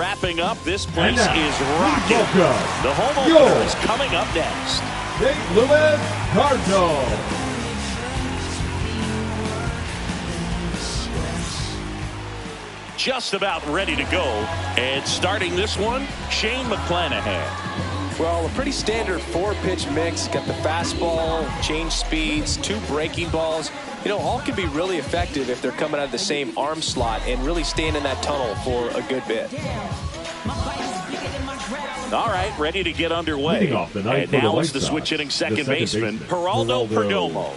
wrapping up. This place now, is rocking. The home opener is coming up next. CWS Cardinals. Just about ready to go. And starting this one, Shane McClanahan. Well, a pretty standard 4-pitch mix. Got the fastball, change speeds, 2 breaking balls. You know, all can be really effective if they're coming out of the same arm slot and really staying in that tunnel for a good bit. All right, ready to get underway. And now it's the switch hitting second baseman, Geraldo Perdomo.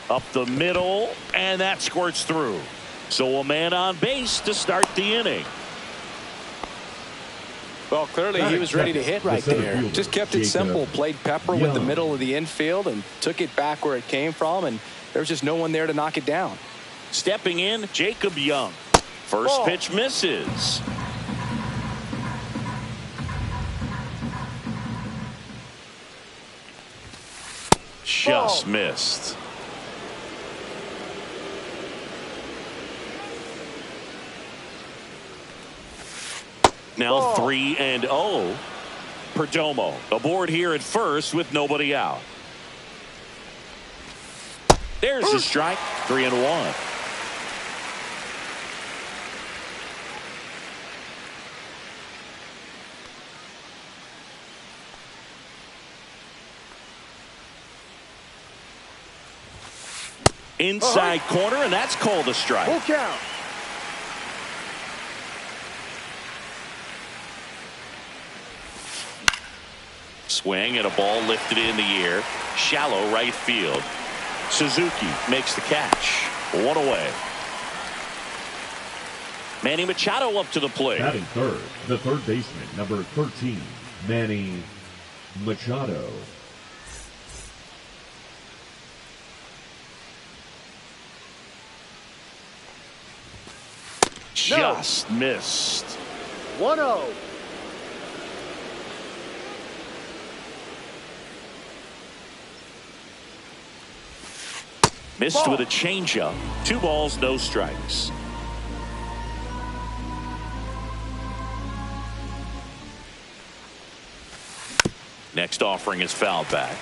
Up the middle, and that squirts through. So a man on base to start the inning. Well, clearly he was ready to hit right there. Just kept it simple. Played pepper with the middle of the infield and took it back where it came from, and there's just no one there to knock it down. Stepping in, Jacob Young. First pitch misses. Just missed. Now 3-0. Perdomo aboard here at first with nobody out. There's the strike. 3-1. Inside corner, and that's called a strike. Full count. Swing and a ball lifted in the air. Shallow right field. Suzuki makes the catch. 1 away. Manny Machado up to the plate. Batting third, the third baseman, number 13, Manny Machado. Just missed. 1-0. Missed with a changeup. 2 balls, no strikes. Next offering is fouled back.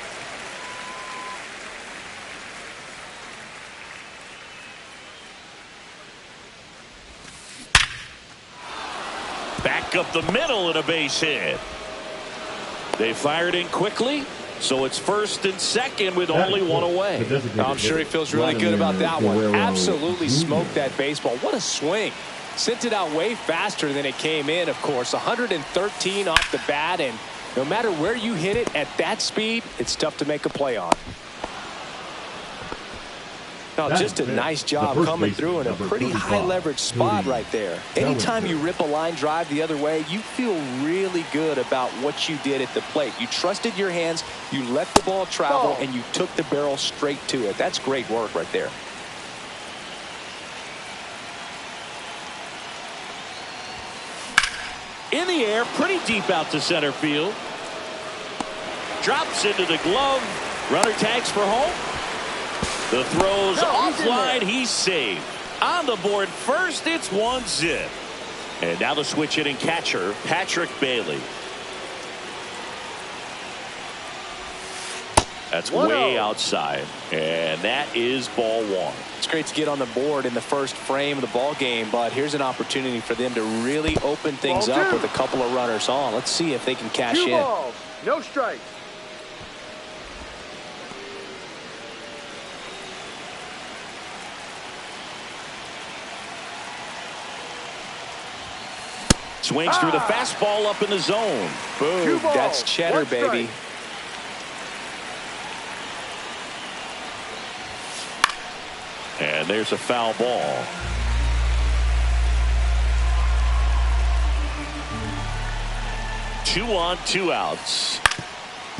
Back up the middle and a base hit. They fired in quickly, so it's first and second with only 1 away. I'm sure he feels really good about that one. Absolutely smoked that baseball. What a swing. Sent it out way faster than it came in, of course. 113 off the bat, and no matter where you hit it at that speed, it's tough to make a play on. Oh, just a nice job coming through in a pretty high leverage spot right there. Anytime you rip a line drive the other way, you feel really good about what you did at the plate. You trusted your hands, you let the ball travel, and you took the barrel straight to it. That's great work right there. In the air, pretty deep out to center field. Drops into the glove. Runner tags for home. The throw's offline. He's safe. On the board first, it's 1-0. And now the switch hitting catcher, Patrick Bailey. That's way outside, and that is ball one. It's great to get on the board in the first frame of the ball game, but here's an opportunity for them to really open things up with a couple of runners on. Let's see if they can cash in. 2 balls, no strikes. Swings through the fastball up in the zone. Boom, that's cheddar, baby. And there's a foul ball. Two on, 2 outs.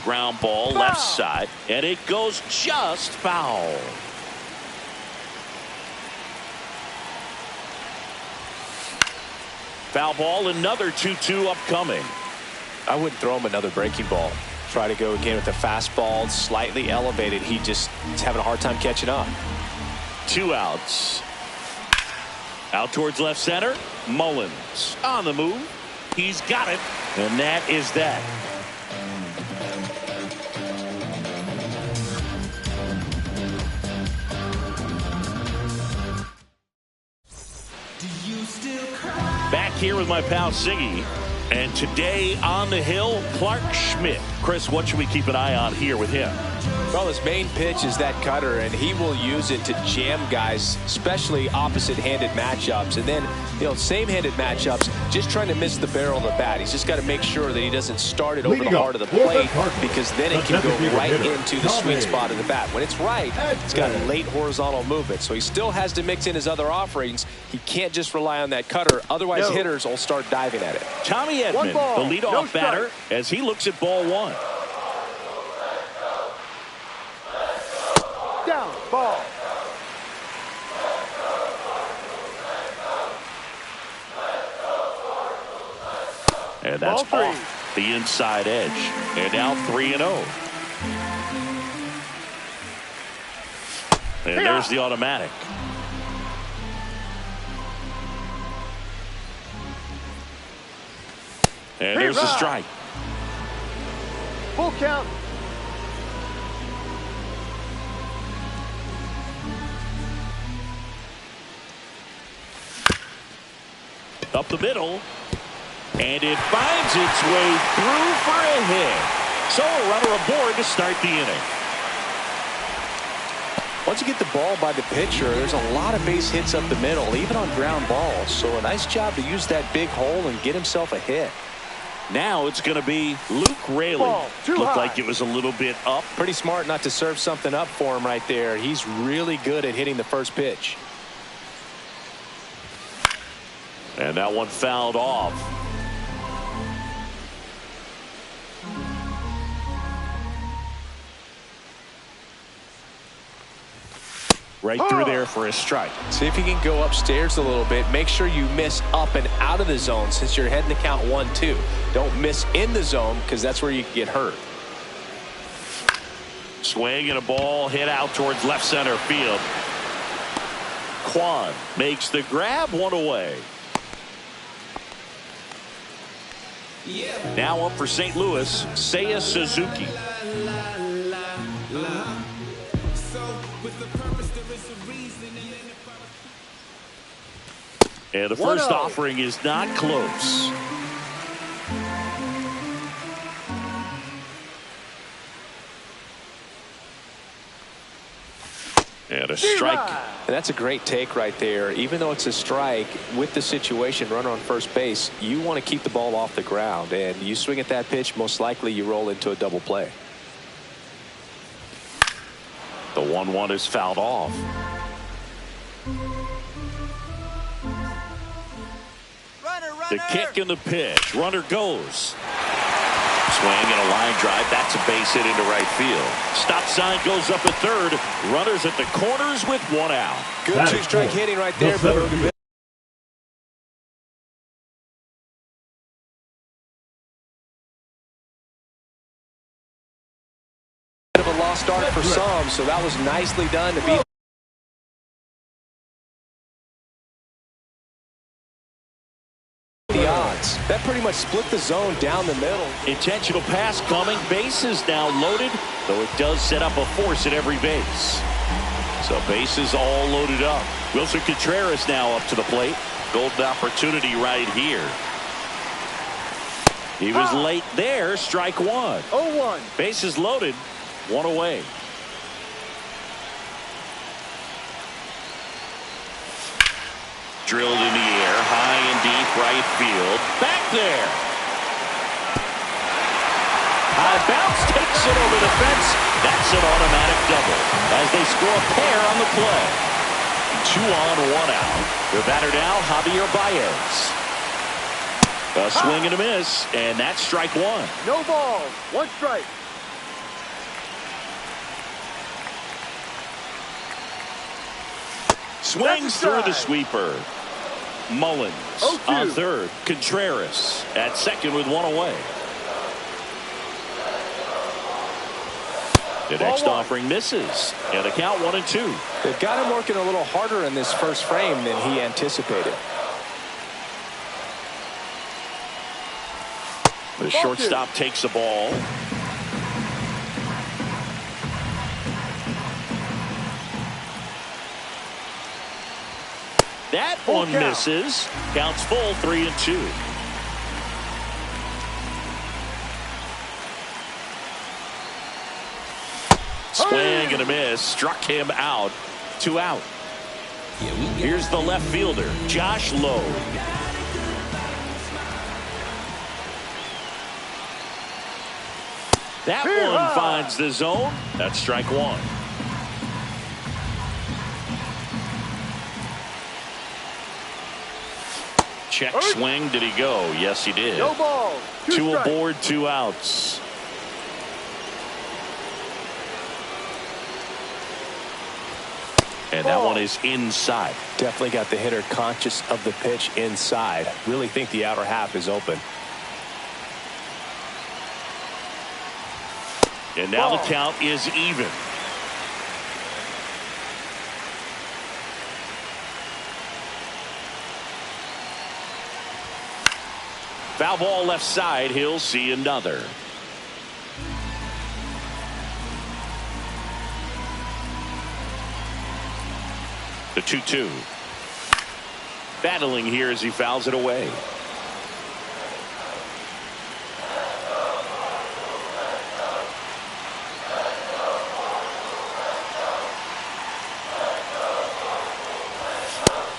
Ground ball left side, and it goes just foul. Foul ball, another 2-2 upcoming. I wouldn't throw him another breaking ball. Try to go again with the fastball, slightly elevated. He just is having a hard time catching up. 2 outs. Out towards left center. Mullins on the move. He's got it, and that is that. Back here with my pal Siggy. And today on the hill, Clark Schmidt. Chris, what should we keep an eye on here with him? Well, his main pitch is that cutter, and he will use it to jam guys, especially opposite-handed matchups. And then, same-handed matchups, just trying to miss the barrel of the bat. He's just got to make sure that he doesn't start it over the heart of the plate, because then it can go right into the sweet spot of the bat. When it's right, it's got a late horizontal movement. So he still has to mix in his other offerings. He can't just rely on that cutter. Otherwise, hitters will start diving at it. Tommy Edman, the leadoff batter, as he looks at ball one. Down, ball. And that's off the inside edge. And now 3-0. And there's the automatic. And there's the strike. Full count. Up the middle. And it finds its way through for a hit. So a runner aboard to start the inning. Once you get the ball by the pitcher, there's a lot of base hits up the middle, even on ground balls. So a nice job to use that big hole and get himself a hit. Now it's going to be Luke Raley. Looked like it was a little bit up. Pretty smart not to serve something up for him right there. He's really good at hitting the first pitch. And that one fouled off. Right through there for a strike. See if you can go upstairs a little bit. Make sure you miss up and out of the zone since you're heading to count 1-2. Don't miss in the zone because that's where you can get hurt. Swing and a ball hit out towards left center field. Kwan makes the grab, one away. Now up for St. Louis, Seiya Suzuki. And the first offering is not close. And a strike. And that's a great take right there. Even though it's a strike, with the situation, runner on first base, you want to keep the ball off the ground. And you swing at that pitch, most likely you roll into a double play. The 1-1 is fouled off. The kick and the pitch. Runner goes. Swing and a line drive. That's a base hit into right field. Stop sign goes up at third. Runners at the corners with 1 out. Good two-strike hitting right there. Bit of a lost start for some, so that was nicely done to beat. That pretty much split the zone down the middle. Intentional pass coming. Bases now loaded, though it does set up a force at every base. So bases all loaded up. Wilson Contreras now up to the plate. Golden opportunity right here. He was late there. Strike one. 0-1. Bases loaded. One away. Drilled in the air. High and deep right field. Back there. High bounce takes it over the fence. That's an automatic double as they score a pair on the play. 2 on, 1 out. The batter now, Javier Baez. A swing and a miss, and that's strike one. No balls. 1 strike. Swings through the sweeper. Mullins 0-2. on third. Contreras at second with 1 away. The next offering misses, and the count 1-2. They've got him working a little harder in this first frame than he anticipated. The shortstop takes the ball. That one misses. Counts full, 3-2. Swing and a miss. Struck him out. 2 out. Here's the left fielder, Josh Lowe. That one finds the zone. That's strike one. Check swing. Did he go? Yes, he did. No ball. 2 aboard, 2 outs. And that one is inside. Definitely got the hitter conscious of the pitch inside. Really think the outer half is open. And now the count is even. Foul ball left side. He'll see another. The 2-2. Battling here as he fouls it away.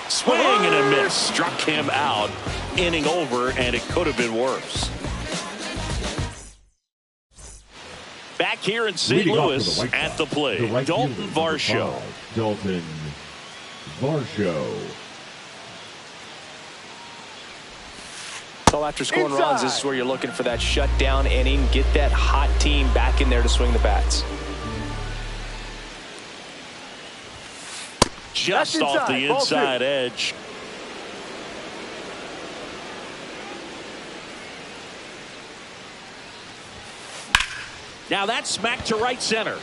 Swing and a miss. Struck him out. Inning over, and it could have been worse. Back here in St. Louis at the plate, Dalton Varsho. Dalton Varsho. So after scoring runs, this is where you're looking for that shutdown inning. Get that hot team back in there to swing the bats. Just off the inside edge. Now that's smacked to right center.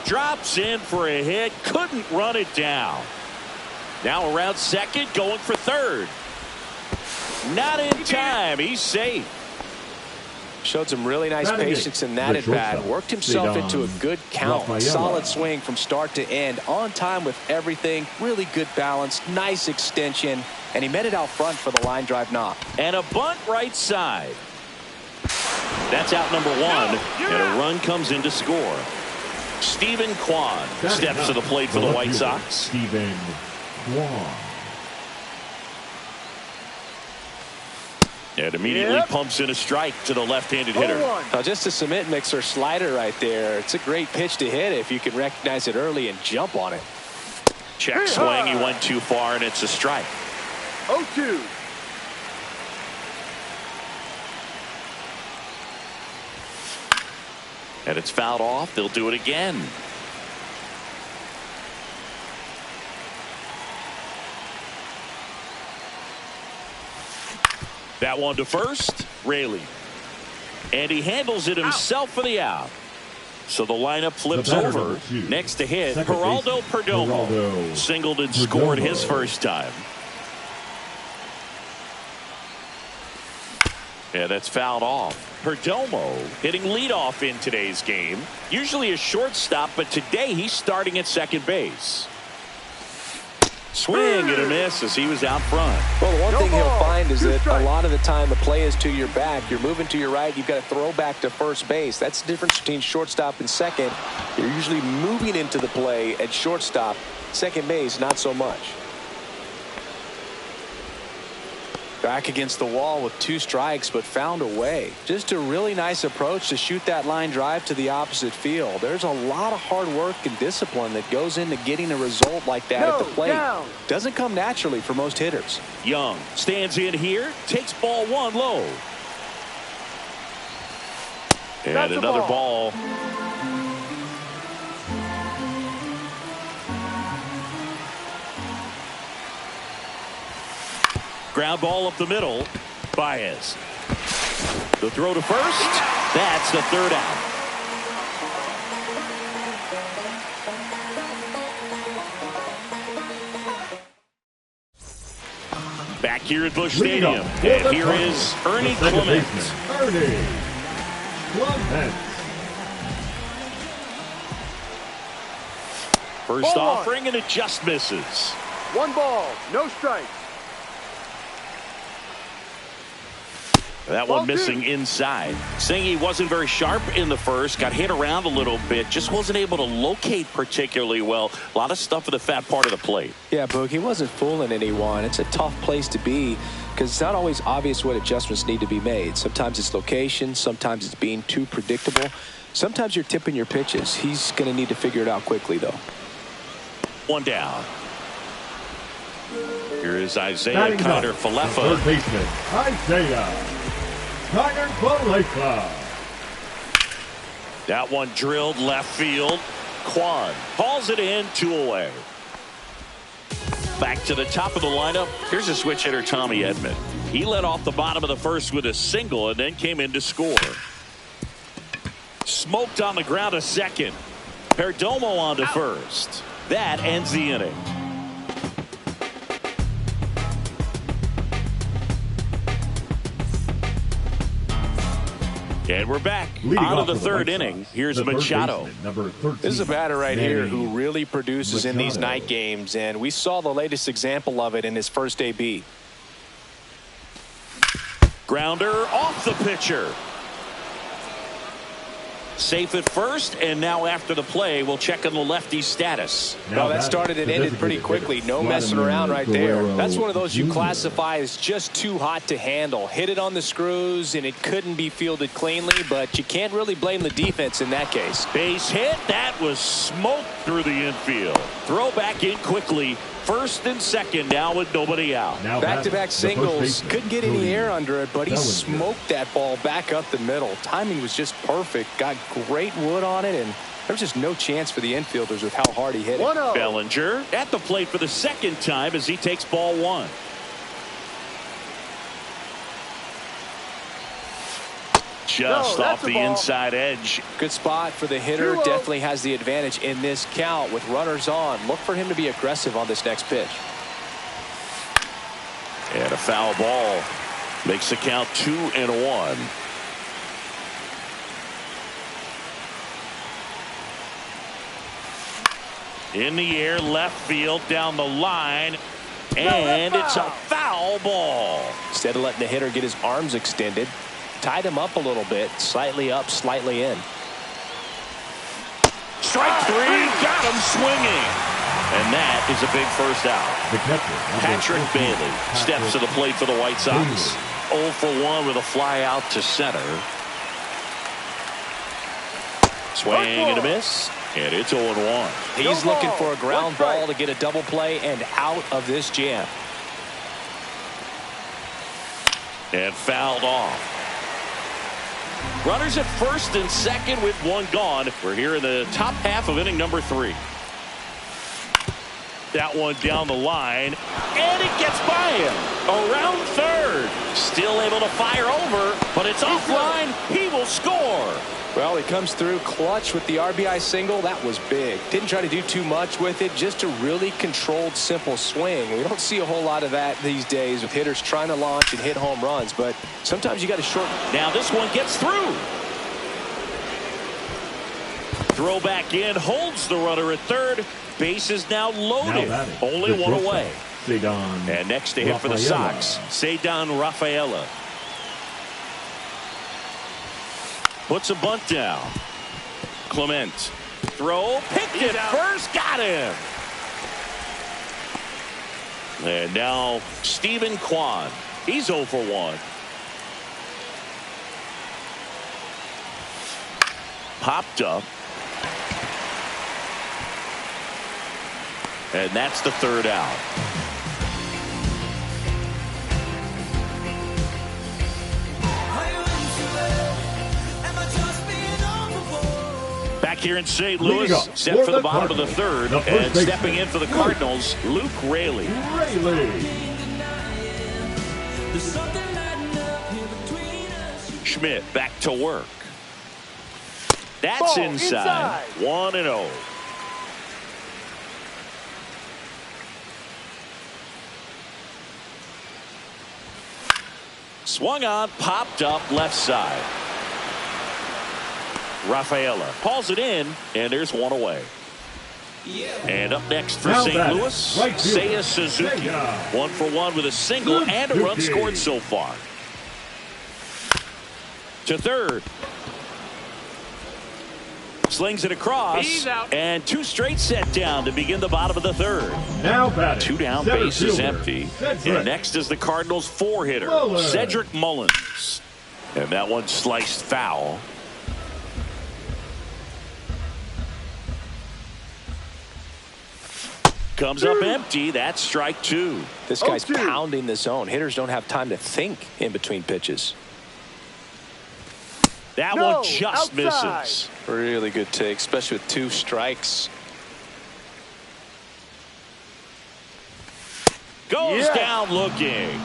Drops in for a hit. Couldn't run it down. Now around second, going for third. Not in time. He's safe. Showed some really nice patience in that at bat. Worked himself into a good count. Solid swing from start to end. On time with everything. Really good balance. Nice extension. And he met it out front for the line drive knock. And a bunt right side. That's out number 1. And a run comes in to score. Stephen Kwan steps to the plate for the White Sox. Stephen Kwan. And immediately pumps in a strike to the left-handed hitter. Now just a cement mixer slider right there. It's a great pitch to hit if you can recognize it early and jump on it. Check swing. He went too far, and it's a strike. 0-2. And it's fouled off. They'll do it again. That one to first, Raley. And he handles it himself for the out. So the lineup flips over. Next to hit, Geraldo Perdomo. Singled and scored his first time. Yeah, that's fouled off. Perdomo hitting leadoff in today's game. Usually a shortstop, but today he's starting at second base. Swing and a miss as he was out front. Well, the one thing he'll find is that a lot of the time the play is to your back. You're moving to your right. You've got to throw back to first base. That's the difference between shortstop and second. You're usually moving into the play at shortstop. Second base, not so much. Back against the wall with 2 strikes, but found a way. Just a really nice approach to shoot that line drive to the opposite field. There's a lot of hard work and discipline that goes into getting a result like that at the plate. Doesn't come naturally for most hitters. Young stands in here, takes ball 1 low. And That's another ball. Ground ball up the middle. Baez. The throw to first. That's the 3rd out. Back here at Busch Stadium. And here is Ernie Clements. Ernie Clements. First offering, and it just misses. 1 ball, no strikes. That one missing inside. Saying he wasn't very sharp in the first, got hit around a little bit, just wasn't able to locate particularly well. A lot of stuff in the fat part of the plate. Yeah, Boog, he wasn't fooling anyone. It's a tough place to be because it's not always obvious what adjustments need to be made. Sometimes it's location, sometimes it's being too predictable. Sometimes you're tipping your pitches. He's going to need to figure it out quickly, though. 1 down. Here is Isaiah Kiner-Falefa. Third baseman, Isaiah Kiner-Falefa. That one drilled left field. Kwan hauls it in, 2 away. Back to the top of the lineup. Here's a switch hitter, Tommy Edman. He led off the bottom of the first with a single and then came in to score. Smoked on the ground a second. Perdomo on to first. That ends the inning. And we're back out of the 3rd inning. Here's Machado. This is a batter right here who really produces in these night games, and we saw the latest example of it in his first AB. Grounder off the pitcher. Safe at first, and now after the play, we'll check on the lefty's status. Well, that started and ended pretty quickly. No messing around right there. That's one of those you classify as just too hot to handle. Hit it on the screws, and it couldn't be fielded cleanly, but you can't really blame the defense in that case. Base hit. That was smoked through the infield. Throw back in quickly. First and second now with nobody out. Back-to-back singles. Couldn't get any air under it, but he smoked that ball back up the middle. Timing was just perfect. Got great wood on it, and there was just no chance for the infielders with how hard he hit it. Bellinger at the plate for the 2nd time as he takes ball 1. Just off the inside edge. Good spot for the hitter. Definitely has the advantage in this count with runners on. Look for him to be aggressive on this next pitch. And a foul ball makes the count 2-1. In the air, left field, down the line, and it's a foul ball. Instead of letting the hitter get his arms extended, tied him up a little bit, slightly up, slightly in. Strike 3, got him swinging. And that is a big first out. Patrick Bailey steps to the plate for the White Sox. 0 for 1 with a fly out to center. Swing and a miss. And it's 0-1. He's looking for a ground ball to get a double play and out of this jam. And fouled off. Runners at first and second with 1 gone. We're here in the top half of inning number 3. That one down the line, and it gets by him around third. Still able to fire over, but it's offline. He will score. Well, he comes through clutch with the RBI single. That was big. Didn't try to do too much with it. Just a really controlled, simple swing. We don't see a whole lot of that these days with hitters trying to launch and hit home runs. But sometimes you got to short. Now this one gets through. Throw back in. Holds the runner at third. Base is now loaded. Only one away. And next to hit for the Sox, Ceddanne Rafaela. Puts a bunt down. Clement. Throw. Picked it first. Got him. And now Stephen Kwan. He's 0 for 1. Popped up. And that's the third out. Back here in St. Louis, set for the bottom of the third, and stepping in for the Cardinals, Luke Raley. Schmidt back to work. That's inside. 1-0. Swung on, popped up left side. Rafaela hauls it in, and there's one away. And up next for St. Louis, Seiya Suzuki. 1 for 1 with a single and a run scored so far. To third. Slings it across, and 2 straight set down to begin the bottom of the third. Now batting. 2 down, base is empty. And next is the Cardinals' 4-hitter, Cedric Mullins. And that one sliced foul. Comes up empty. That's strike 2. This guy's pounding the zone. Hitters don't have time to think in between pitches. That one just misses. Really good take, especially with 2 strikes. Goes down looking.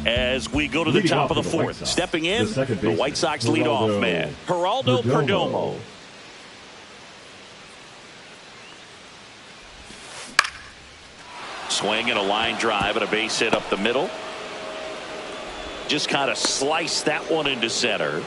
As we go to the top of the fourth, stepping in, the White Sox leadoff man, Geraldo Perdomo. Swing and a line drive and a base hit up the middle. Just kind of sliced that one into center.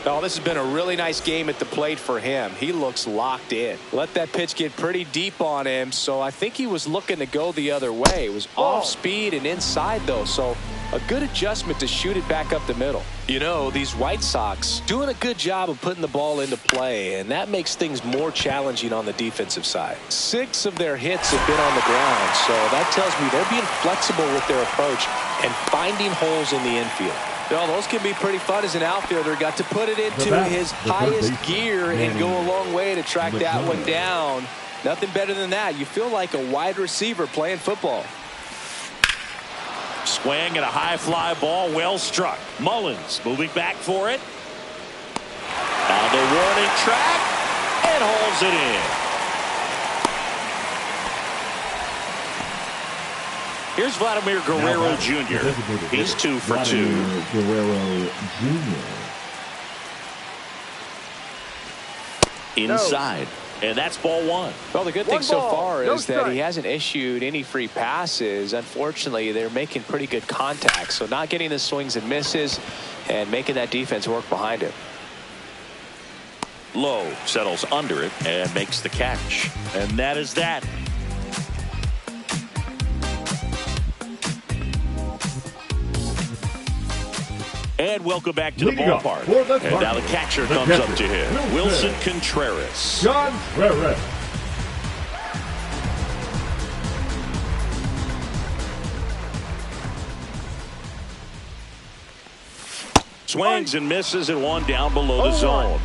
Oh, this has been a really nice game at the plate for him. He looks locked in. Let that pitch get pretty deep on him, so I think he was looking to go the other way. It was off speed and inside, though, so a good adjustment to shoot it back up the middle. You know, these White Sox doing a good job of putting the ball into play, and that makes things more challenging on the defensive side. 6 of their hits have been on the ground, so that tells me they're being flexible with their approach and finding holes in the infield. Well, those can be pretty fun as an outfielder. Got to put it into his highest gear and go a long way to track that one down. Nothing better than that. You feel like a wide receiver playing football. Swing and a high fly ball, well struck. Mullins moving back for it. On the warning track, and holds it in. Here's Vladimir Guerrero Jr. He's 2 for 2. Guerrero Jr. Inside. And that's ball 1. Well, the good thing so far is that he hasn't issued any free passes. Unfortunately, they're making pretty good contact. So not getting the swings and misses and making that defense work behind him. Low settles under it and makes the catch. And that is that. And welcome back to the ballpark. And now the catcher comes up to him. Wilson Contreras. Contreras. Swings and misses and one down below the zone.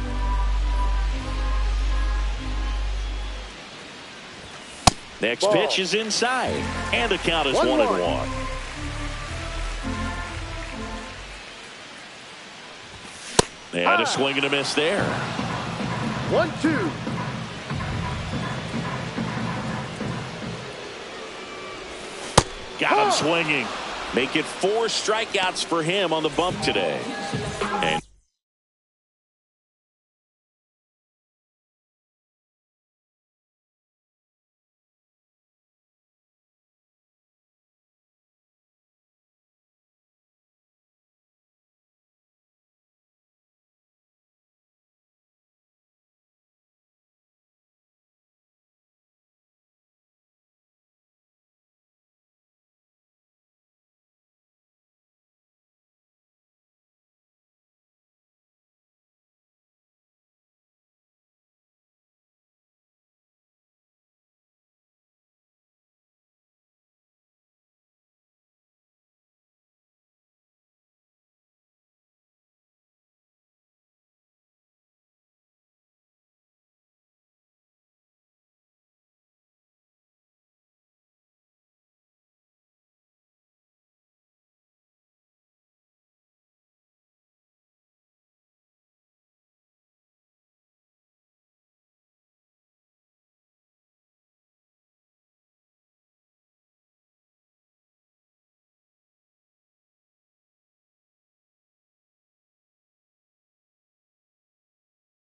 Next pitch is inside. And the count is 1-1. And a swing and a miss there. 1-2. Got him swinging. Make it 4 strikeouts for him on the bump today. And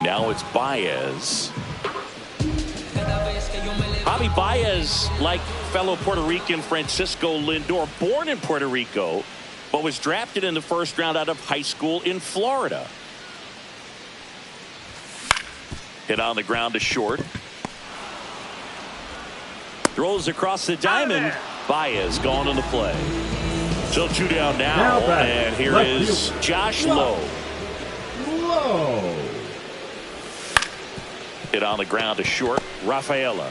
now it's Baez. Javi Baez, like fellow Puerto Rican Francisco Lindor, born in Puerto Rico, but was drafted in the first round out of high school in Florida. Hit on the ground to short. Throws across the diamond. Baez gone on the play. So 2 down now and here is Josh Lowe. Hit on the ground to short. Rafaela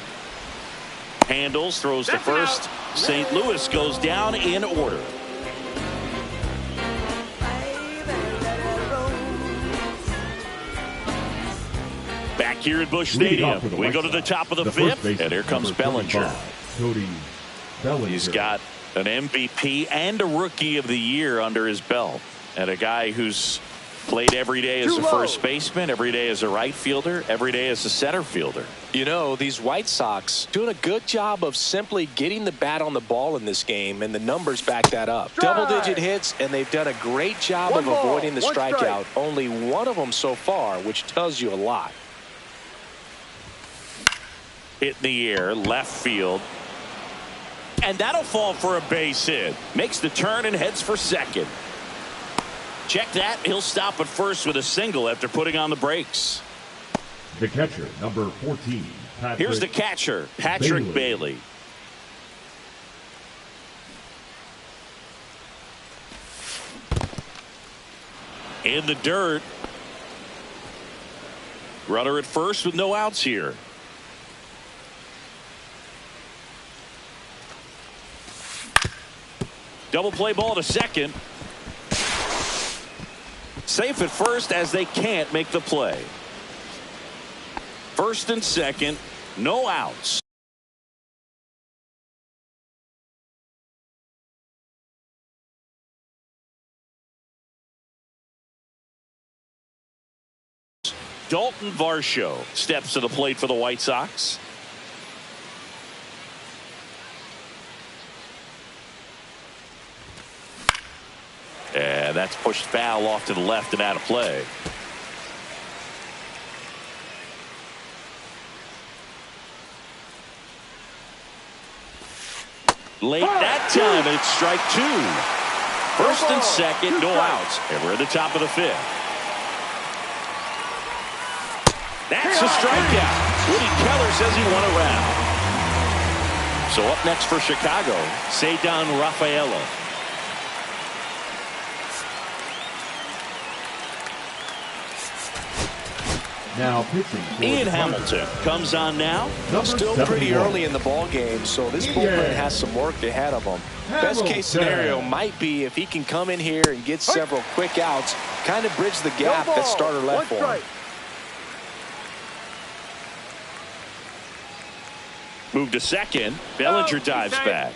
handles, throws to first. St. Louis goes down in order. Back here at Busch Stadium, we go to the top of the 5th, and here comes Bellinger. He's got an MVP and a Rookie of the Year under his belt, and a guy who's played every day as a first baseman, every day as a right fielder, every day as a center fielder. You know, these White Sox doing a good job of simply getting the bat on the ball in this game, and the numbers back that up. Double-digit hits, and they've done a great job of avoiding the strikeout. Only one of them so far, which tells you a lot. Hit in the air, left field. And that'll fall for a base hit. Makes the turn and heads for second. Check that. He'll stop at first with a single after putting on the brakes. The catcher, number 14. Here's the catcher, Patrick Bailey. In the dirt. Runner at first with no outs here. Double play ball to second. Safe at first as they can't make the play. First and second, no outs. Dalton Varsho steps to the plate for the White Sox. And that's pushed foul off to the left and out of play. Late that time, and it's strike 2. First and second, no outs. And we're at the top of the 5th. That's a strikeout. Woody Keller says he won a round. So up next for Chicago, Ceddanne Rafaela. Now pitching. Ian Hamilton comes on now. Still pretty early in the ball game, so this bullpen has some work ahead of him. Best case scenario might be if he can come in here and get several quick outs, kind of bridge the gap that starter left for him. Move to second. Bellinger dives back.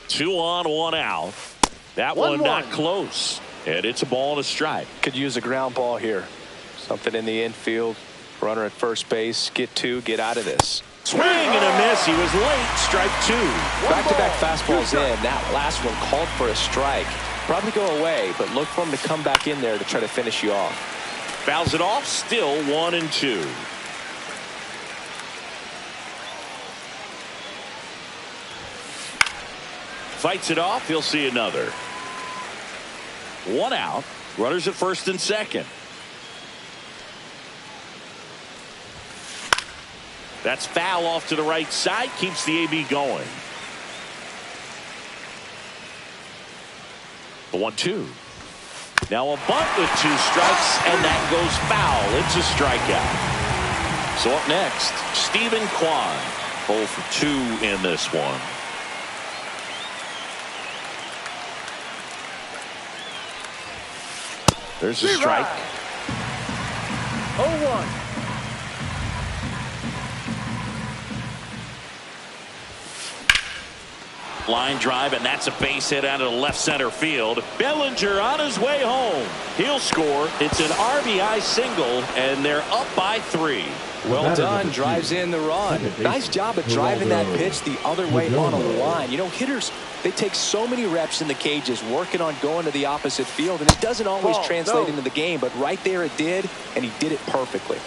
Two on, one out. That one not close. And it's a ball and a strike. Could use a ground ball here. Something in the infield. Runner at first base. Get two. Get out of this. Swing and a miss. He was late. Strike two. Back-to-back fastballs in. That last one called for a strike. Probably go away, but look for him to come back in there to try to finish you off. Fouls it off. Still 1-2. Fights it off. He'll see another. One out. Runners at first and second. That's foul off to the right side. Keeps the AB going. The 1-2. Now a bunt with 2 strikes, and that goes foul. It's a strikeout. So up next, Steven Kwan. 0 for 2 in this one. There's a strike. 0-1. Line drive, and that's a base hit out of the left center field. Bellinger on his way home. He'll score. It's an RBI single, and they're up by 3. Well done. Drives in the run. Nice job of driving that pitch the other way on a line. You know, hitters, they take so many reps in the cages working on going to the opposite field, and it doesn't always translate into the game, but right there it did, and he did it perfectly.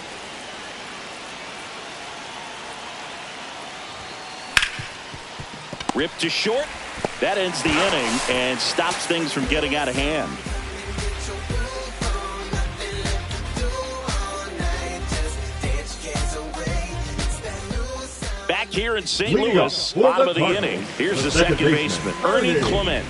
Ripped to short. That ends the inning and stops things from getting out of hand. Back here in St. Louis, bottom of the inning. Here's the second baseman, Ernie Clement.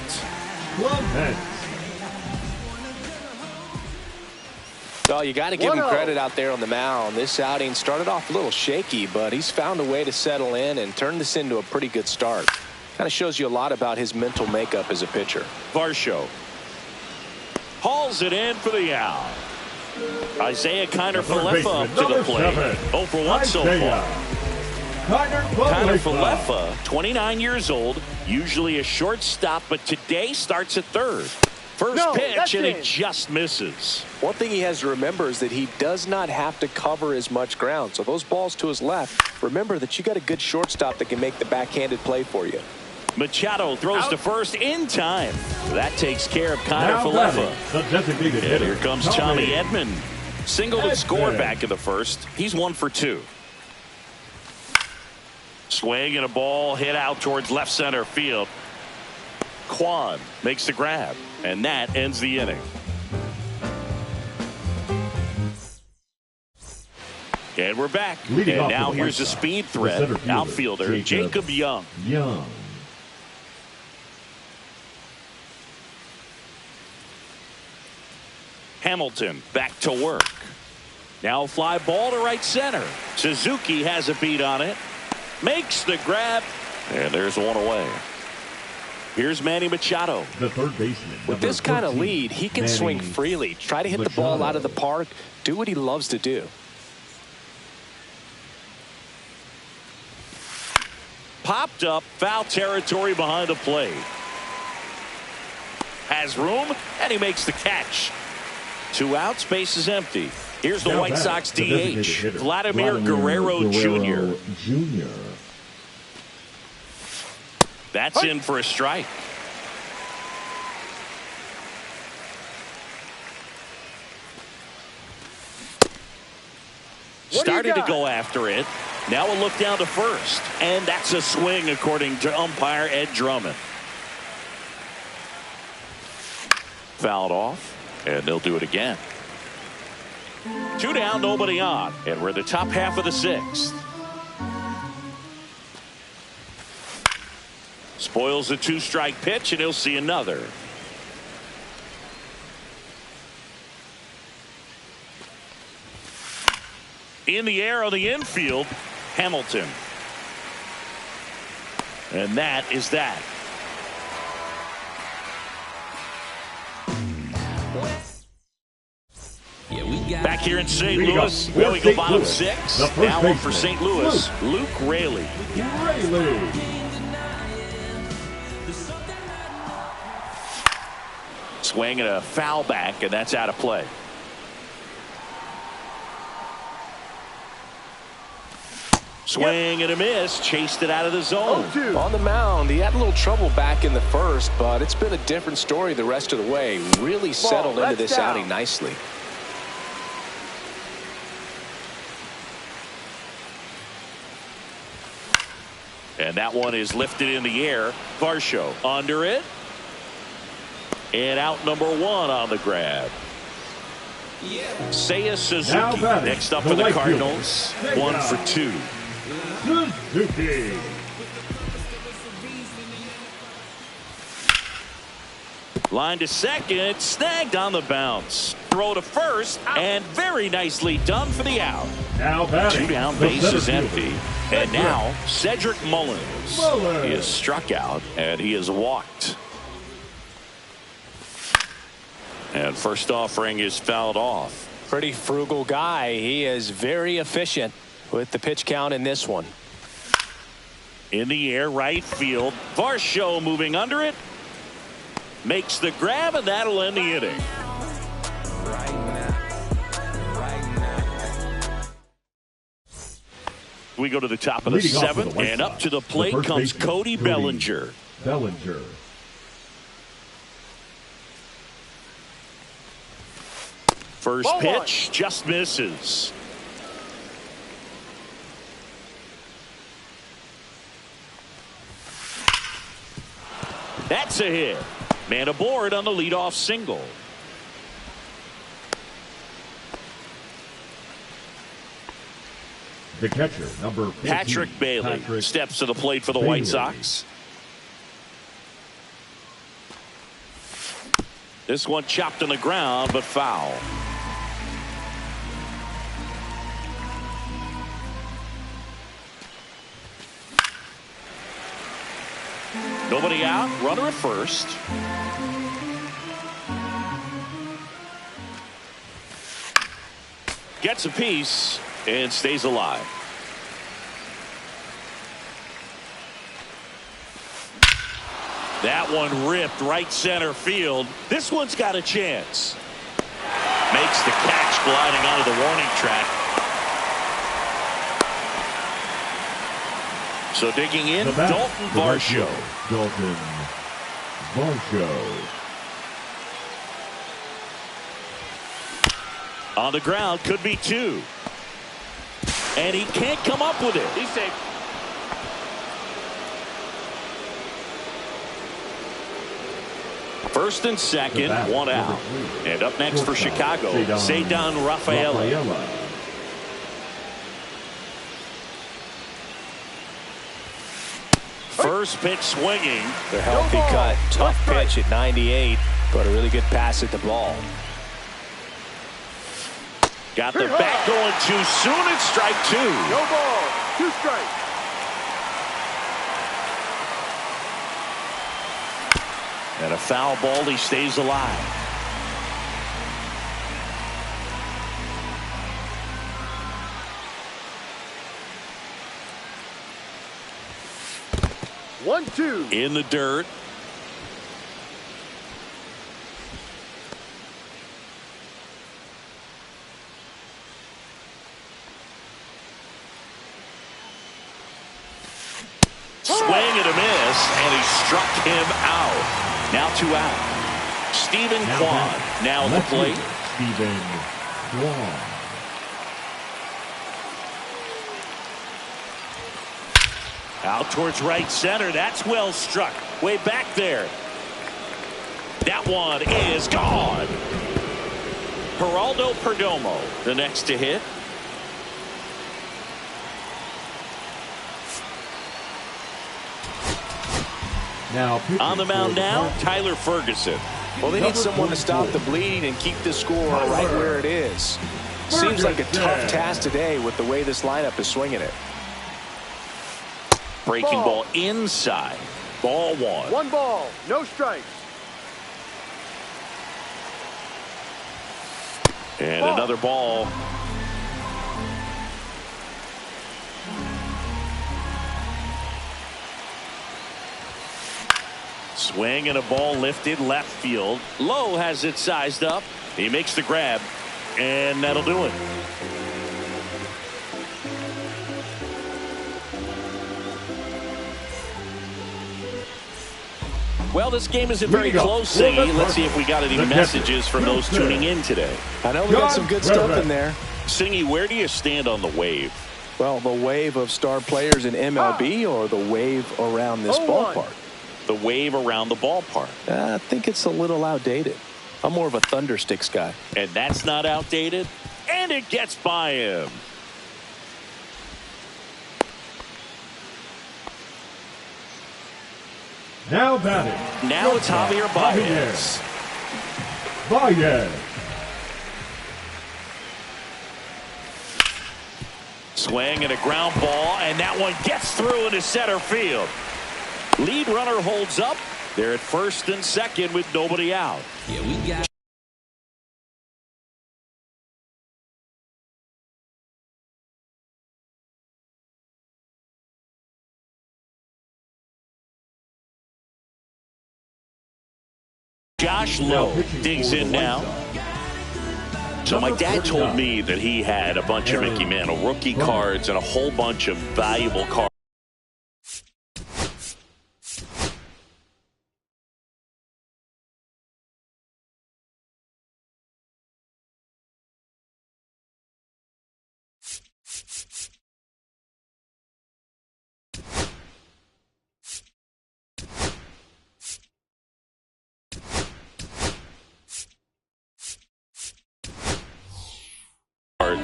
Well, you got to give him credit out there on the mound. This outing started off a little shaky, but he's found a way to settle in and turn this into a pretty good start. Kind of shows you a lot about his mental makeup as a pitcher. Varsho hauls it in for the out. Isaiah Kiner-Falefa up to the plate. 0 for 1 so far. Kiner-Falefa, 29 years old, usually a shortstop, but today starts at third. First pitch, and it just misses. One thing he has to remember is that he does not have to cover as much ground. So those balls to his left, remember that you got a good shortstop that can make the backhanded play for you. Machado throws to first in time. That takes care of Kiner-Falefa. And here comes Tommy Edman. Singled and scored back in the first. He's 1 for 2. Swing and a ball hit out towards left center field. Kwan makes the grab, and that ends the inning. And we're back. And now here's a speed threat. Outfielder Jacob Young. Hamilton back to work. Now fly ball to right center. Suzuki has a beat on it. Makes the grab. And there's one away. Here's Manny Machado. The third baseman. With this kind of lead, he can swing freely. Try to hit the ball out of the park. Do what he loves to do. Popped up. Foul territory behind the plate. Has room, and he makes the catch. 2 outs, base is empty. Here's the White Sox DH, Vladimir Guerrero Jr. That's in for a strike. Started to go after it. Now a look down to first. And that's a swing, according to umpire Ed Drummond. Fouled off. And they'll do it again. 2 down, nobody on. And we're in the top half of the 6th. Spoils a 2-strike pitch, and he'll see another. In the air on the infield, Hamilton. And that is that. Back here in St. Louis, where we go bottom 6. Now one for St. Louis, Luke Raley. Swing and a foul back, and that's out of play. Swing and a miss. Chased it out of the zone. 0-2. On the mound, he had a little trouble back in the first, but it's been a different story the rest of the way. Really settled into this outing nicely. And that one is lifted in the air. Varsho under it. And out number 1 on the grab. Seiya Suzuki next up for the Cardinals. 1 for 2. Suzuki. Line to second. Snagged on the bounce. Throw to first. And very nicely done for the out. Now batting. 2 down, base is empty. And now Cedric Mullins is struck out and he is walked. And first offering is fouled off. Pretty frugal guy. He is very efficient with the pitch count in this one. In the air, right field. Varsho moving under it. Makes the grab, and that'll end the inning. We go to the top of the 7th, and up to the plate comes Cody Bellinger. First pitch just misses. That's a hit. Man aboard on the leadoff single. The catcher, number 14, Patrick Bailey steps to the plate for the White Sox. This one chopped on the ground, but foul. Nobody out, runner at first. Gets a piece and stays alive. That one ripped right center field. This one's got a chance. Makes the catch gliding onto the warning track. So digging in, Dalton Varsho. On the ground, could be 2. And he can't come up with it. He's safe. First and second, 1 out. And up next for Chicago, Ceddanne Rafaela. First pitch swinging. The healthy cut. Tough pitch at 98, but a really good pass at the ball. Got the bat going too soon. It's strike 2. No ball. 2 strikes. And a foul ball. He stays alive. One, 2. In the dirt. Swing and a miss, and he struck him out. Now 2 out. Stephen Kwan now at the plate. Stephen Kwan. Out towards right center. That's well struck. Way back there. That one is gone. Geraldo Perdomo, the next to hit. Now on the mound now, Tyler Ferguson. Well, they need someone to stop the bleed and keep the score right where it is. Seems like a tough task today with the way this lineup is swinging it. Breaking ball inside. Ball 1. 1 ball. No strikes. And another ball. Swing and a ball lifted left field. Lowe has it sized up. He makes the grab, and that'll do it. Well, this game isn't very close, Singy. Let's see if we got any messages from those tuning in today. I know we got some good stuff in there. Singy, where do you stand on the wave? Well, the wave of star players in MLB or the wave around this ballpark? The wave around the ballpark. I think it's a little outdated. I'm more of a Thundersticks guy. And that's not outdated. And it gets by him. Now batting. Now it's Javier Baez. Baez. Swing and a ground ball, and that one gets through into center field. Lead runner holds up. They're at first and second with nobody out. Yeah, we got. Josh Lowe digs in now. So my dad told me that he had a bunch of Mickey Mantle rookie cards and a whole bunch of valuable cards.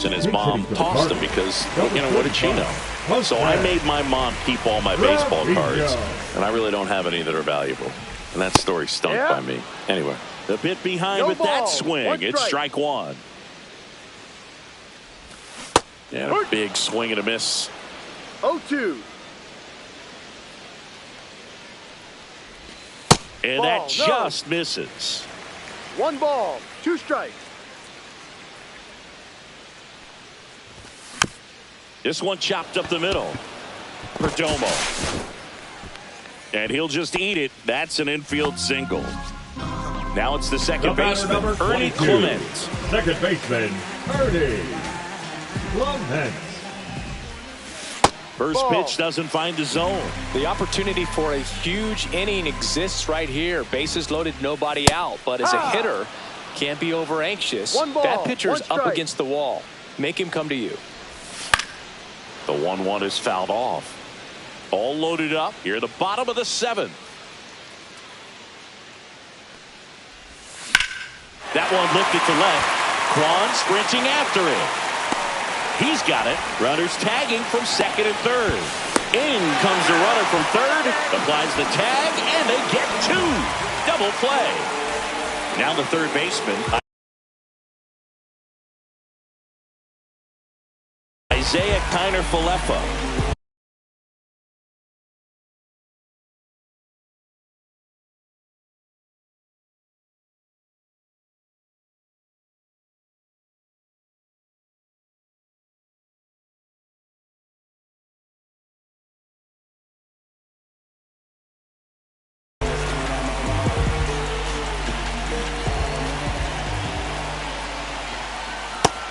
And his mom tossed them because, you know, what did she know? So I made my mom keep all my baseball cards, and I really don't have any that are valuable. And that story stunk by me. Anyway, a bit behind with that swing. It's strike one. And a big swing and a miss. 0-2. And that just misses. 1 ball, 2 strikes. This one chopped up the middle. Perdomo. And he'll just eat it. That's an infield single. Now it's the second baseman, Ernie Clement. Second baseman, Ernie Clement. First pitch doesn't find the zone. The opportunity for a huge inning exists right here. Bases loaded, nobody out. But as a hitter, can't be over anxious. That pitcher's up against the wall. Make him come to you. The 1-1 is fouled off. All loaded up here at the bottom of the 7th. That one lifted to left. Kwan sprinting after it. He's got it. Runners tagging from second and third. In comes the runner from third. Applies the tag, and they get 2. Double play. Now the third baseman, Isaiah Kiner-Falefa.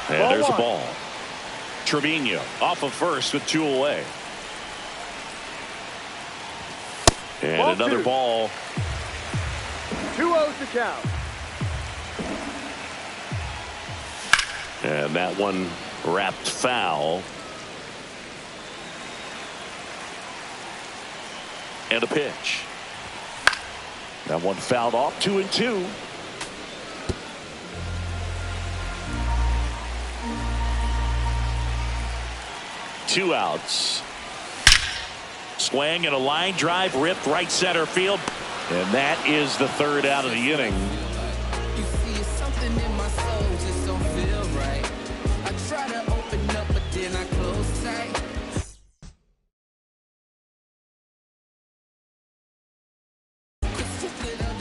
And there's a ball. Trevino off of first with 2 away. And Ball another 2. ball. 2-0 to count. And that one wrapped foul. And a pitch. That one fouled off. 2-2. Two outs. Swing and a line drive ripped right center field. And that is the third out of the inning. You see, it's something in my soul just don't feel right. I try to open up, but then I close tight.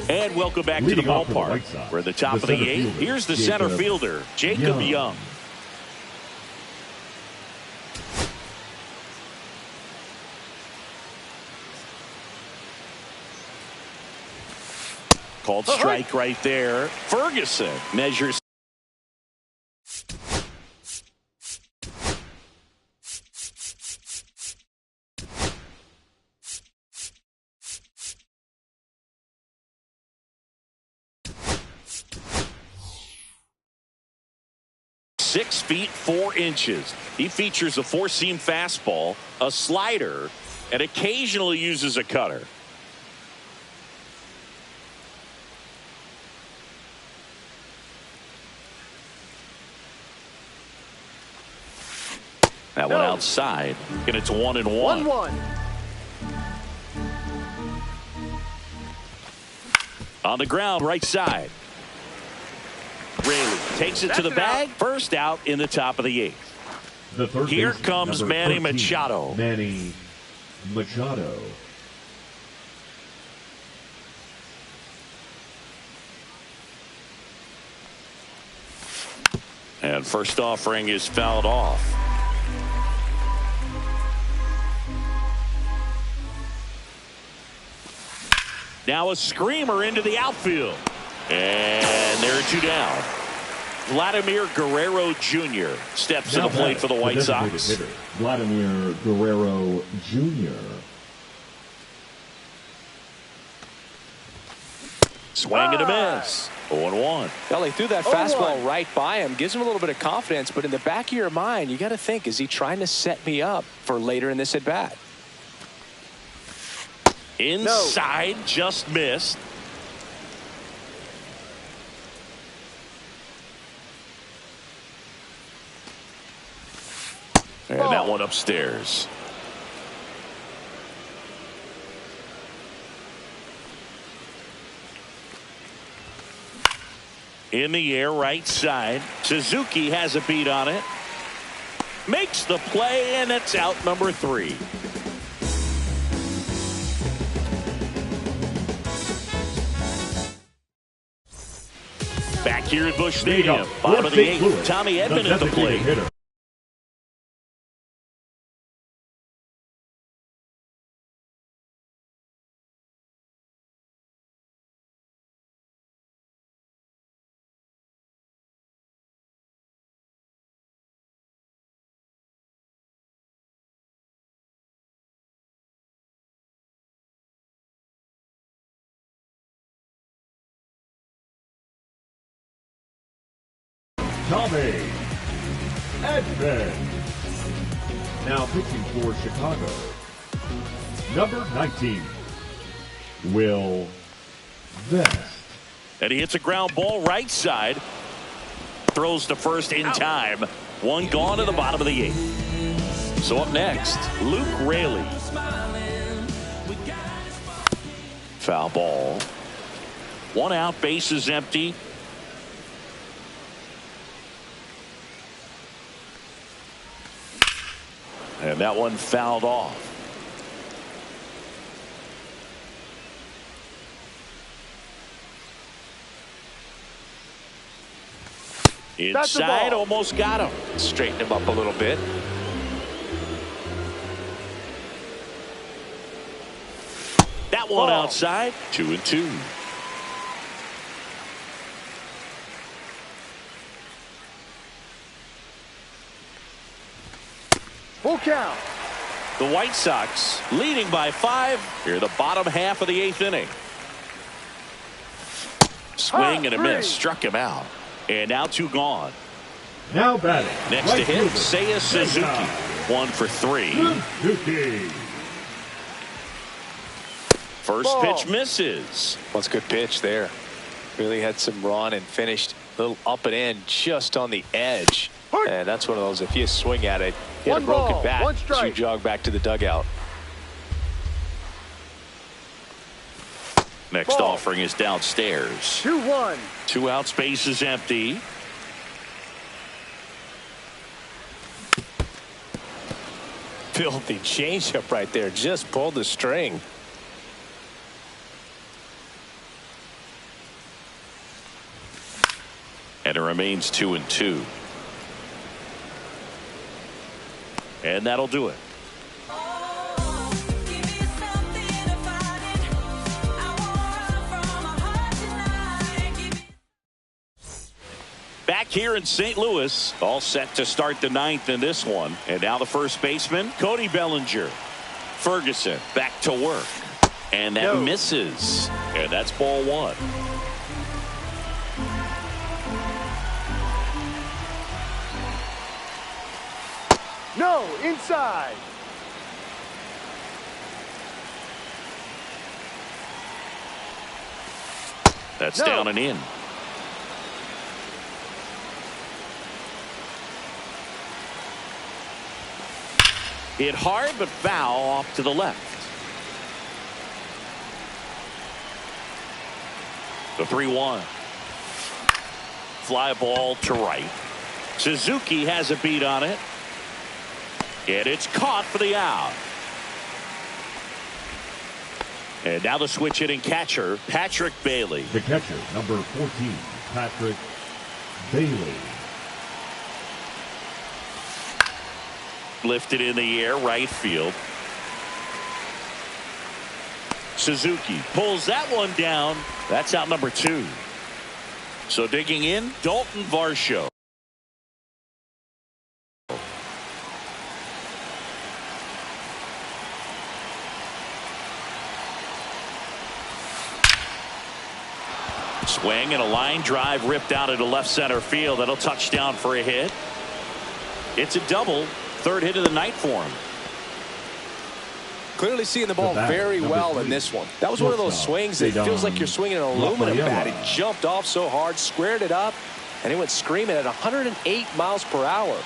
And welcome back to the ballpark. We're at the top of the 8th. Here's the center fielder, Jacob Young. Called strike right there. Ferguson measures. 6 feet 4 inches. He features a 4-seam fastball, a slider, and occasionally uses a cutter. That one outside, and it's 1-1. 1-1. On the ground, right side. Raley takes it to the bag. First out in the top of the 8th. The third Here baseman, comes number Manny 13, Machado. Manny Machado. And first offering is fouled off. Now a screamer into the outfield. And there are 2 down. Vladimir Guerrero Jr. steps to the plate for the White Sox. Hitter, Vladimir Guerrero Jr. Swing and a miss. 0-1. Well, he threw that fastball right by him. Gives him a little bit of confidence. But in the back of your mind, you got to think, is he trying to set me up for later in this at-bat? Inside, just missed. And that one upstairs. In the air, right side. Suzuki has a beat on it. Makes the play, and it's out number 3. Back here at Busch Stadium, bottom of the 8th. Tommy Edman at the plate. Tommy Edman. Now pitching for Chicago, number 19, Will Vest. And he hits a ground ball right side. Throws to first in time. 1 gone to the bottom of the 8th. So up next, Luke Raley. Foul ball. 1 out, base is empty. And that one fouled off. Inside, almost got him. Straighten him up a little bit. That one outside. 2-2. Full count. The White Sox leading by 5 here, the bottom half of the 8th inning. Swing and a miss, struck him out, and now 2 gone. Now batting. Next to hit, Seiya Suzuki. 1 for 3. Suzuki. First pitch misses. Well, it's a good pitch there. Really had some run and finished a little up and in just on the edge. And that's one of those, if you swing at it, hit a broken bat, you jog back to the dugout. Next offering is downstairs. 2-1. 2 out, space is empty. Filthy changeup right there. Just pulled the string. And it remains 2-2. And that'll do it. Back here in St. Louis, all set to start the 9th in this one. And now the first baseman, Cody Bellinger. Ferguson back to work. And that misses. And that's ball 1. No, inside. That's No. down and in. Hit hard, but foul off to the left. The 3-1. Fly ball to right. Suzuki has a beat on it. And it's caught for the out. And now the switch hitting catcher, Patrick Bailey. The catcher, number 14, Patrick Bailey. Lifted in the air, right field. Suzuki pulls that one down. That's out number 2. So digging in, Dalton Varsho. Swing and a line drive ripped out into left center field. That'll touch down for a hit. It's a double. 3rd hit of the night for him. Clearly seeing the ball very well in this one. That was one of those swings that feels like you're swinging an aluminum bat. It jumped off so hard, squared it up, and it went screaming at 108 miles per hour.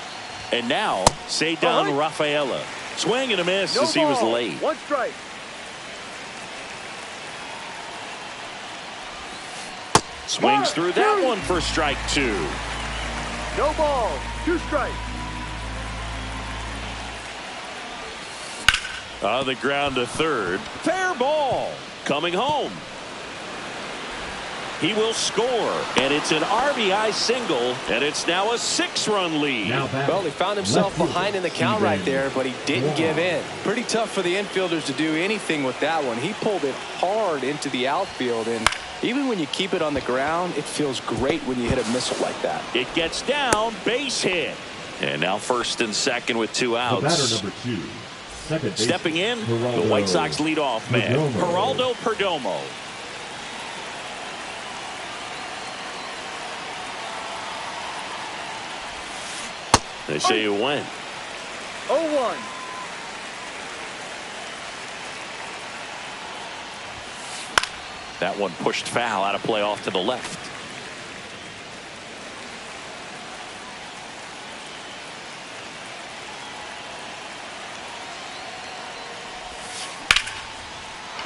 And now, Cedon Rafaela. Swing and a miss as he was late. 1 strike. Swings through that one for strike 2. No ball. 2 strikes. On the ground to 3rd. Fair ball. Coming home. He will score. And it's an RBI single. And it's now a 6-run lead. Well, he found himself behind in the count right there, but he didn't give in. Pretty tough for the infielders to do anything with that one. He pulled it hard into the outfield. And even when you keep it on the ground, it feels great when you hit a missile like that. It gets down. Base hit. And now 1st and 2nd with 2 outs. The batter number 2. Stepping in, the White Sox leadoff man, Geraldo Perdomo. They say you win. 0-1. That one pushed foul out of play off to the left.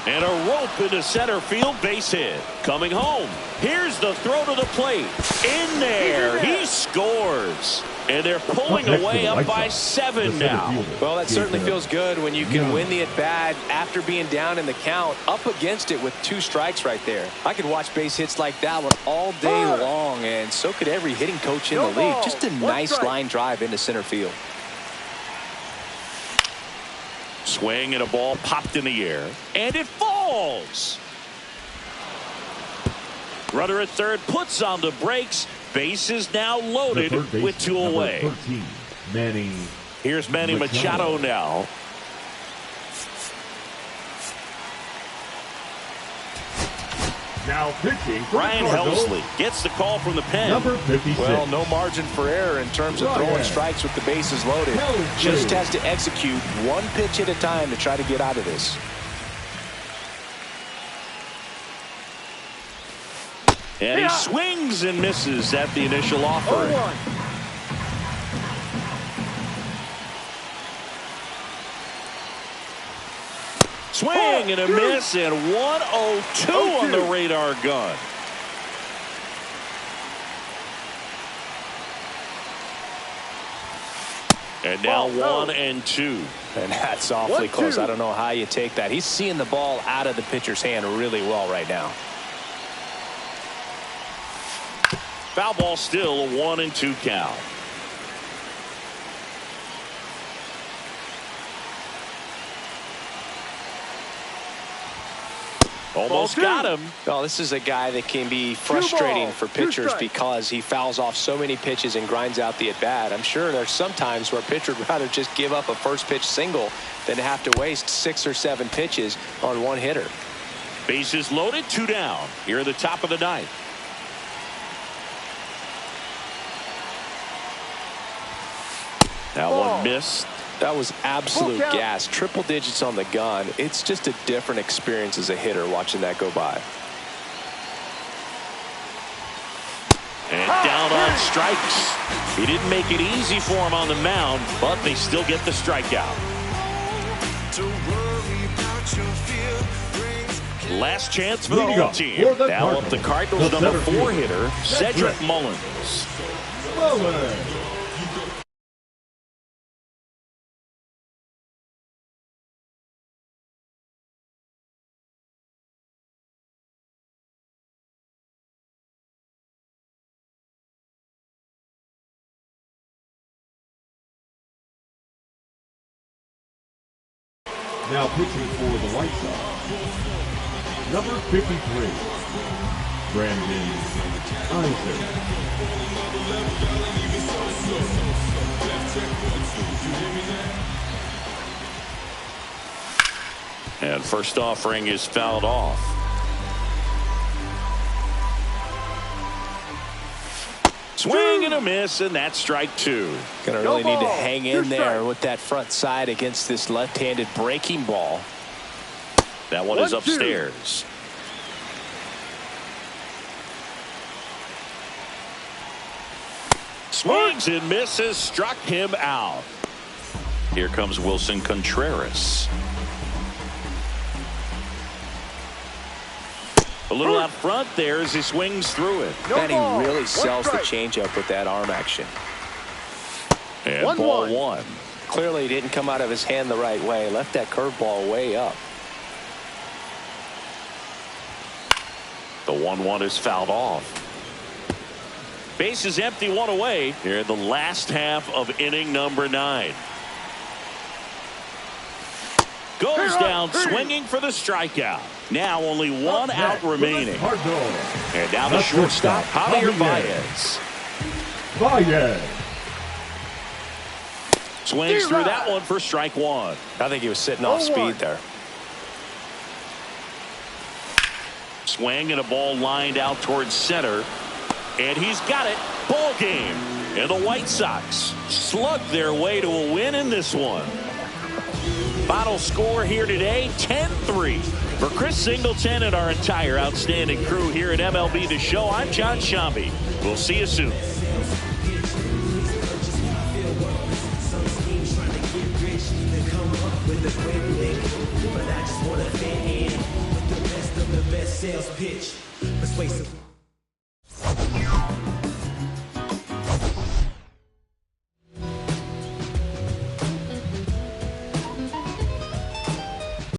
And a rope into center field, base hit. Coming home. Here's the throw to the plate. In there. He scores. And they're pulling away up by 7 now. Well, that certainly feels good when you can win the at-bat after being down in the count, up against it with 2 strikes right there. I could watch base hits like that one all day long, and so could every hitting coach in the league. Just a nice line drive into center field. Swing and a ball popped in the air. And it falls. Runner at 3rd puts on the brakes. Base is now loaded with 2 away. 13, Here's Manny Machado now. Now pitching. Ryan Helsley gets the call from the pen. Number 56. Well, no margin for error in terms of throwing strikes with the bases loaded. Just has to execute 1 pitch at a time to try to get out of this. And he swings and misses at the initial offering. 0-1. Swing and a miss, and 1-0-2 on the radar gun. And now 1-2. And that's awfully close. I don't know how you take that. He's seeing the ball out of the pitcher's hand really well right now. Foul ball still, a 1-2 count. Almost got him. Well, this is a guy that can be frustrating for pitchers because he fouls off so many pitches and grinds out the at-bat. I'm sure there's some times where a pitcher would rather just give up a first pitch single than have to waste 6 or 7 pitches on one hitter. Bases loaded, 2 down. Here at the top of the 9th. That one missed. That was absolute gas. Triple digits on the gun. It's just a different experience as a hitter watching that go by. And down on strikes. He didn't make it easy for him on the mound, but they still get the strikeout. Last chance for the home team. Now up the Cardinals' number 4 hitter, Cedric Mullins. Now pitching for the White Sox, number 53, Brandon Isaac. And first offering is fouled off. Swing and a miss, and that's strike 2. Gonna really need to hang in there with that front side against this left-handed breaking ball. That one is upstairs. Swings and misses, struck him out. Here comes Wilson Contreras. A little out front there as he swings through it. And he really sells the changeup with that arm action. And ball 1. Clearly he didn't come out of his hand the right way. Left that curveball way up. The 1-1 is fouled off. Base is empty, 1 away here in the last half of inning number 9. Goes down swinging for the strikeout. Now only 1 out remaining. And now the shortstop, Javier Baez. Swings through that one for strike 1. I think he was sitting off speed there. Swing and a ball lined out towards center. And he's got it. Ball game. And the White Sox slug their way to a win in this one. Final score here today, 10-3. For Chris Singleton and our entire outstanding crew here at MLB The Show, I'm John Shambi. We'll see you soon. Sales pitch. Persuasive.